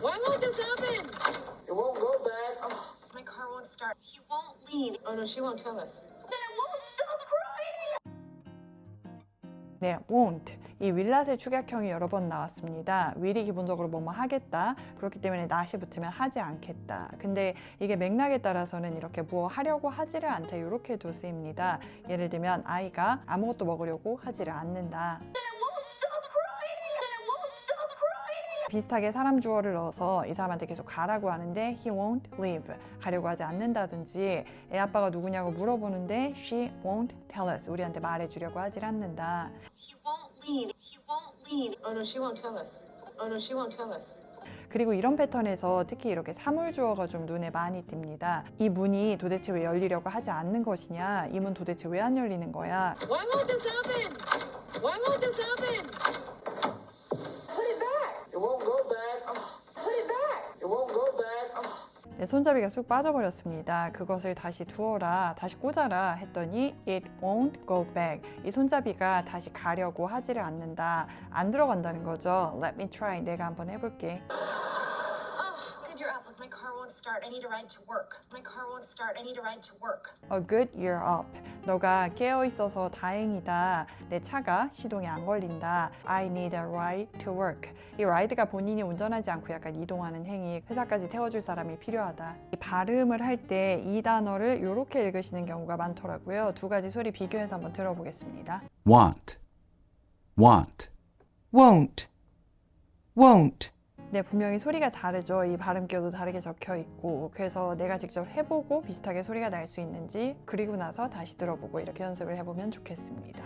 Why won't this happen? It won't go back. Oh, my car won't start. He won't leave. Oh no, she won't tell us. Then it won't stop crying. 네, won't. 이 will낫의 축약형이 여러 번 나왔습니다. will이 기본적으로 뭐뭐 하겠다. 그렇기 때문에 not이 붙으면 하지 않겠다. 근데 이게 맥락에 따라서는 이렇게 뭐 하려고 하지를 않다. 이렇게도 쓰입니다. 예를 들면 아이가 아무것도 먹으려고 하지를 않는다. Then it won't stop crying. Then it won't stop crying. 비슷하게 사람 주어를 넣어서 이 사람한테 계속 가라고 하는데 he won't leave. 가려고 하지 않는다든지 애 아빠가 누구냐고 물어보는데 she won't tell us. 우리한테 말해주려고 하질 않는다. He won't leave. He won't leave. Oh no, she won't tell us. Oh no, she won't tell us. 그리고 이런 패턴에서 특히 이렇게 사물주어가 좀 눈에 많이 띕니다. 이 문이 도대체 왜 열리려고 하지 않는 것이냐? 이 문 도대체 왜 안 열리는 거야? Why won't this happen? Why won't this happen? Put it back. It won't go back. Put it back. It won't go back. 네, 손잡이가 쑥 빠져버렸습니다. 그것을 다시 두어라, 다시 꽂아라 했더니 it won't go back. 이 손잡이가 다시 가려고 하지를 않는다. 안 들어간다는 거죠. Let me try. 내가 한번 해볼게. Oh, good, you're up. Look, my car won't start. I need a ride to work. My car won't start. I need a ride to work. A good, you're up. 너가 깨어 있어서 다행이다. 내 차가 시동이 안 걸린다. I need a ride to work. 이 ride가 본인이 운전하지 않고 약간 이동하는 행위, 회사까지 태워줄 사람이 필요하다. 이 발음을 할 때 이 단어를 이렇게 읽으시는 경우가 많더라고요. 두 가지 소리 비교해서 한번 들어보겠습니다. want, want, won't, won't, 네, 분명히 소리가 다르죠. 이 발음기호도 다르게 적혀 있고. 그래서 내가 직접 해보고 비슷하게 소리가 날 수 있는지 그리고 나서 다시 들어보고 이렇게 연습을 해보면 좋겠습니다.